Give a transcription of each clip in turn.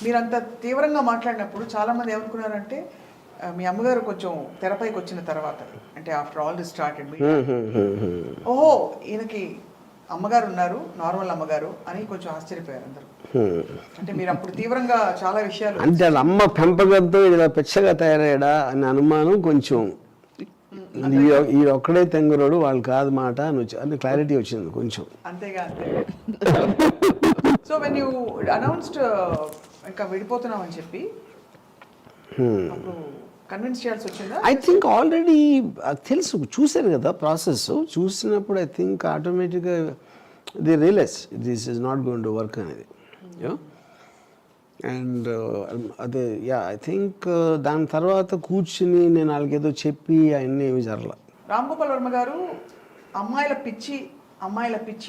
మీరంత తీవ్రంగా మాట్లాడినప్పుడు చాలామంది ఏమనుకున్నారంటే మీ అమ్మగారు కొంచెం తెరపైకి వచ్చిన తర్వాత అంటే ఆఫ్టర్ ఆల్ దిస్ స్టార్టెడ్ ఓహో ఈయనకి అమ్మగారు ఉన్నారు నార్మల్ అమ్మగారు అని కొంచెం ఆశ్చర్యపోయారు అందరూ. అంటే మీరు అప్పుడు తీవ్రంగా చాలా విషయాలు అంటే వాళ్ళ అమ్మ పెంపకంతో ఇలా పెచ్చగా తయారయ్యాడా అనే అనుమానం కొంచెం ఈ ఒక్కడే తెంగరోడు వాళ్ళు కాదు మాట అని క్లారిటీ వచ్చింది కొంచెం. అంతేగా అంతే. సో వెన్ యూ అనౌన్స్డ్ ఇంకా విడిపోతున్నామని చెప్పి అప్పుడు కన్విన్స్ చేయాల్సి వచ్చిందా? ఐ థింక్ ఆల్రెడీ తెలుసు, చూశారు కదా ప్రాసెస్. చూసినప్పుడు ఐ థింక్ ఆటోమేటిక్గా they realise this is not going to work అనేది. అండ్ అదే ఐ థింక్ దాని తర్వాత కూర్చుని నేను వాళ్ళకేదో చెప్పి అవన్నీ ఏమి జరగల. రామ్ గోపాల్ వర్మ గారు అమ్మాయిల పిచ్చి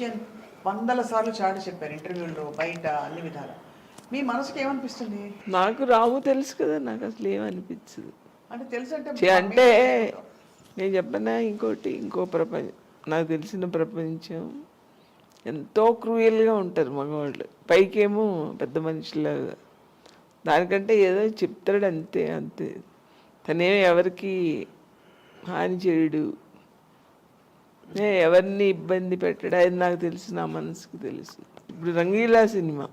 అని 100 సార్లు చాటి చెప్పారు ఇంటర్వ్యూల్లో, బయట, అన్ని విధాలు. మీ మనసుకి ఏమనిపిస్తుంది? నాకు రాము తెలుసు కదా, నాకు అసలు ఏమనిపించదు. అంటే తెలుసు అంటే నేను చెప్పనా, ఇంకో ప్రపంచం, నాకు తెలిసిన ప్రపంచం ఎంతో క్రూయల్గా ఉంటారు మగవాళ్ళు. పైకేమో పెద్ద మనిషిలాగా, దానికంటే ఏదో చెప్తాడు అంతే. తనేమో ఎవరికి హాని చేయడు, ఎవరిని ఇబ్బంది పెట్టాడు, అది నాకు తెలుసు, నా మనసుకు తెలుసు. ఇప్పుడు రంగీలా సినిమా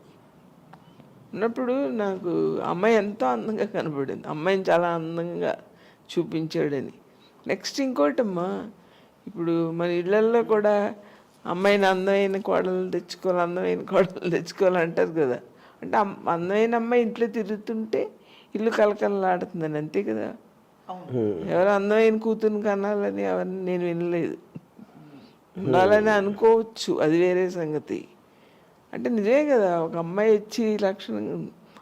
ఉన్నప్పుడు నాకు అమ్మాయి ఎంతో అందంగా కనపడింది, అమ్మాయిని చాలా అందంగా చూపించాడని. నెక్స్ట్ ఇంకోటమ్మా, ఇప్పుడు మన ఇళ్ళల్లో కూడా అమ్మాయిని అందమైన కోడలు తెచ్చుకోవాలంటారు కదా. అంటే అందమైన అమ్మాయి ఇంట్లో తిరుగుతుంటే ఇల్లు కలకలలాడుతుందని, అంతే కదా. ఎవరు అందమైన కూతురు కనాలని ఎవరిని నేను వినలేదు. ఉండాలని అనుకోవచ్చు, అది వేరే సంగతి. అంటే నిజమే కదా, ఒక అమ్మాయి వచ్చి లక్షణంగా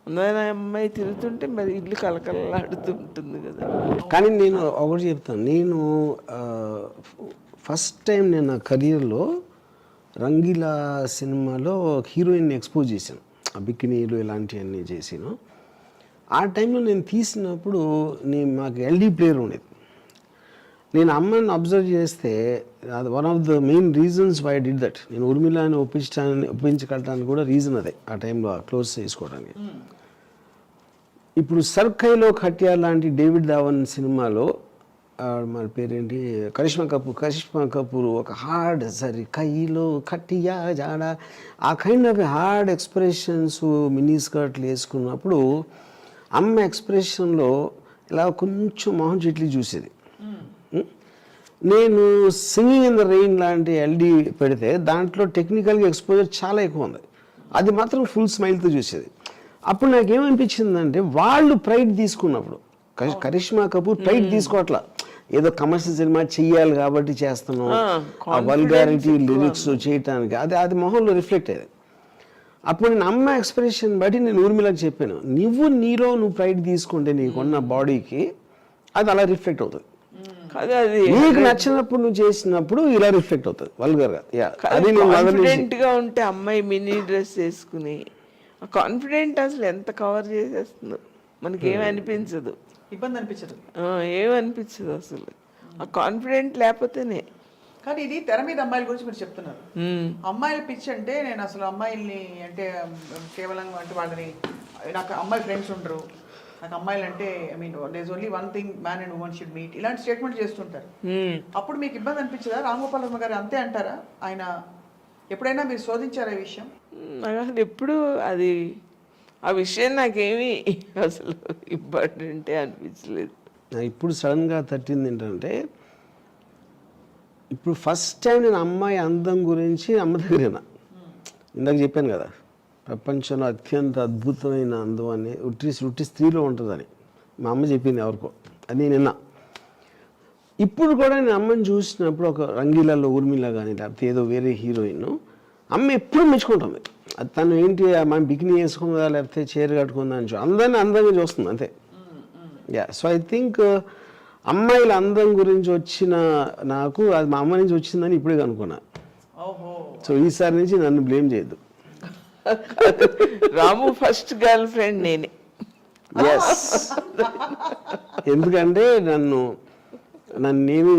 అందమైన అమ్మాయి తిరుగుతుంటే మరి ఇల్లు కలకలలాడుతుంటుంది కదా. కానీ నేను ఒకటి చెప్తాను, నేను ఫస్ట్ టైం నేను నా కెరియర్లో రంగీలా సినిమాలో హీరోయిన్ని ఎక్స్పోజ్ చేశాను, ఆ బికినీలు ఇలాంటివన్నీ చేసాను. ఆ టైంలో నేను తీసినప్పుడు మాకు ఎల్డీ ప్లేయర్ ఉండేది. నేను అమ్మాయిని అబ్జర్వ్ చేస్తే అది one of the main reasons why did that. నేను ఉర్మిళని ఒప్పించగలటానికి కూడా రీజన్ అదే, ఆ టైంలో క్లోజ్ చేసుకోవడానికి. ఇప్పుడు సర్కైలో ఖట్యా లాంటి డేవిడ్ ధావన్ సినిమాలో మన పేరేంటి, కరిష్మా కపూర్ ఒక హార్డ్ సరి కైలో ఖట్టియా జాడ, ఆ kind of hard expressions mini స్కర్ట్లు వేసుకున్నప్పుడు అమ్మ ఎక్స్ప్రెషన్లో ఇలా కొంచెం మొహం చెట్లు చూసేది. నేను సింగింగ్ ఇన్ ద రెయిన్ లాంటి ఎల్డీ పెడితే దాంట్లో టెక్నికల్గా ఎక్స్పోజర్ చాలా ఎక్కువ ఉంది, అది మాత్రం ఫుల్ స్మైల్తో చూసేది. అప్పుడు నాకేమనిపించిందంటే వాళ్ళు ప్రైడ్ తీసుకున్నప్పుడు, కరిష్మా కపూర్ ప్రైడ్ తీసుకోవట్లా, ఏదో కమర్షియల్ సినిమా చెయ్యాలి కాబట్టి చేస్తున్నాం, ఆ వల్గారిటీ లిరిక్స్ చేయటానికి, అది మొహంలో రిఫ్లెక్ట్ అయ్యేది. అప్పుడు నేను అమ్మ ఎక్స్ప్రెషన్ బట్టి నేను ఊర్మిళకి చెప్పాను, నీలో నువ్వు ప్రైడ్ తీసుకుంటే నీకున్న బాడీకి అది అలా రిఫ్లెక్ట్ అవుతుంది. నీకు నచ్చినప్పుడు నువ్వు చేసినప్పుడు ఇలా రిఫ్లెక్ట్ అవుతుంది వల్గర్గా. కాన్ఫిడెంట్గా ఉంటే అమ్మాయి మినీ డ్రెస్ వేసుకుని, కాన్ఫిడెంట్ అసలు ఎంత కవర్ చేసేస్తుందో మనకి ఏమనిపించదు, ఇబ్బంది అనిపించదు, ఏమనిపించదు అసలు ఆ కాన్ఫిడెంట్ లేకపోతేనే. కానీ ఇది తెర మీద అమ్మాయిల గురించి మీరు చెప్తున్నారు. అమ్మాయిల పిచ్చి అంటే నేను అసలు అమ్మాయిల్ని అంటే కేవలం అంటే వాళ్ళని, నాకు అమ్మాయి ఫ్రెండ్స్ ఉండరు, నాకు అమ్మాయిలు అంటే I mean there is only one thing man and women should meet, ఇలాంటి స్టేట్మెంట్ చేస్తుంటారు. అప్పుడు మీకు ఇబ్బంది అనిపించదా? రామ్ గోపాల్ వర్మ గారు అంతే అంటారా? ఆయన ఎప్పుడైనా మీరు శోధించారా ఈ విషయం? నాకు అసలు ఎప్పుడు అది ఆ విషయం నాకేమీ అసలు ఇంపార్టెంటే అనిపించలేదు. ఇప్పుడు సడన్గా తట్టింది ఏంటంటే, ఇప్పుడు ఫస్ట్ టైం నేను అమ్మాయి అందం గురించి అమ్మ దగ్గరేనా, ఇందాక చెప్పాను కదా ప్రపంచంలో అత్యంత అద్భుతమైన అందం అని ఉట్టి స్త్రీలో ఉంటుందని మా అమ్మ చెప్పింది ఎవరికో, అది నేను విన్నా. ఇప్పుడు కూడా నేను అమ్మని చూసినప్పుడు ఒక రంగీలాలో ఊర్మిళ కానీ లేకపోతే ఏదో వేరే హీరోయిన్, అమ్మ ఎప్పుడు మెచ్చుకుంటుంది. అది తను ఏంటి మనం బికినీ వేసుకుందా లేకపోతే చీర కట్టుకుందా అని అందరినీ అందంగా చూస్తుంది అంతే. సో ఐ థింక్ అమ్మాయిల అందం గురించి వచ్చిన నాకు అది మా అమ్మ నుంచి వచ్చిందని ఇప్పుడే కనుక్కున్నా. సో ఈసారి నుంచి నన్ను బ్లేమ్ చేయొద్దు. రాము ఫస్ట్ గర్ల్ ఫ్రెండ్ నేనే. ఎస్, ఎందుకంటే నన్నేమి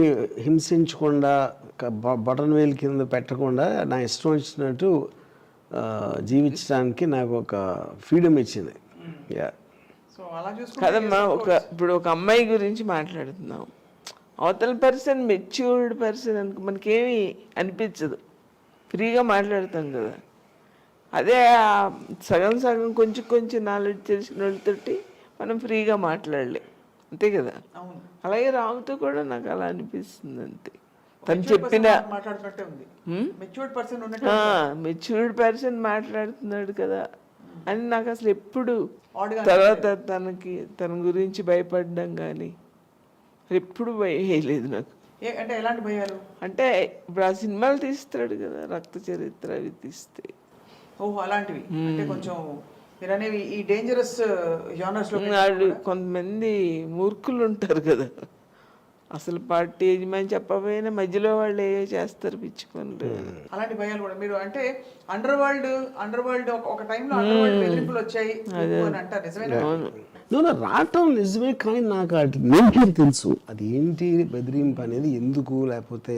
హింసించకుండా బటన్ వేలు కింద పెట్టకుండా నా ఇష్టం వచ్చినట్టు జీవించడానికి నాకు ఒక ఫ్రీడమ్ ఇచ్చింది. యా సో అలా చూసుకుంటే కదమ్మా, ఇప్పుడు ఒక అమ్మాయి గురించి మాట్లాడుతున్నాం, అవతల పర్సన్ మెచ్యూర్డ్ పర్సన్ అనుకో మనకేమీ అనిపించదు, ఫ్రీగా మాట్లాడతాం కదా. అదే సగం సగం కొంచెం కొంచెం నాలెడ్జ్ తెలిసిన వాళ్ళతోటి మనం ఫ్రీగా మాట్లాడలేం, అంతే కదా. అవును, అలాగే రావుతో కూడా నాకు అలా అనిపిస్తుంది అంతే. తను చెప్పిన మాట్లాడుతున్నట్టే ఉంది, మెచ్యూర్డ్ పర్సన్ ఉన్నట్టు. మెచ్యూర్డ్ పర్సన్ మాట్లాడుతున్నాడు కదా అని నాకు అసలు ఎప్పుడు తర్వాత తన గురించి భయపడడం కానీ ఎప్పుడు భయం వేయలేదు నాకు. అంటే ఎలాంటి భయాలు? అంటే ఇప్పుడు ఆ సినిమాలు తీస్తాడు కదా, రక్త చరిత్ర అవి తీస్తే, ఓహో అలాంటివి అంటే కొంచెం మీరు అనేవి ఈ డేంజరస్ జానర్స్ లో కొంతమంది మూర్ఖులు ఉంటారు కదా, అసలు పార్టీ యజమాని చెప్పకపోయినా మధ్యలో వాళ్ళు ఏ చేస్తారు పిచ్చి పనులు. అలాంటి భయాలు కూడా మీరు అంటే అండర్ వరల్డ్ ఒక టైంలో అండర్ వరల్డ్ బెదిరింపులు వచ్చాయి అని అంటారు, నిజమేనా? రావటం నిజమే, కానీ నాకు అటు నేచర్ తెలుసు అది ఏంటి బెదిరింపు అనేది, ఎందుకు లేకపోతే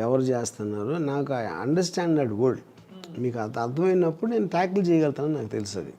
ఎవరు చేస్తున్నారు, నాకు ఐ అండర్స్టాండ్ దట్ వర్డ్. మీకు అది అర్థమైనప్పుడు నేను ట్యాకిల్ చేయగలుగుతానని నాకు తెలుసు అది.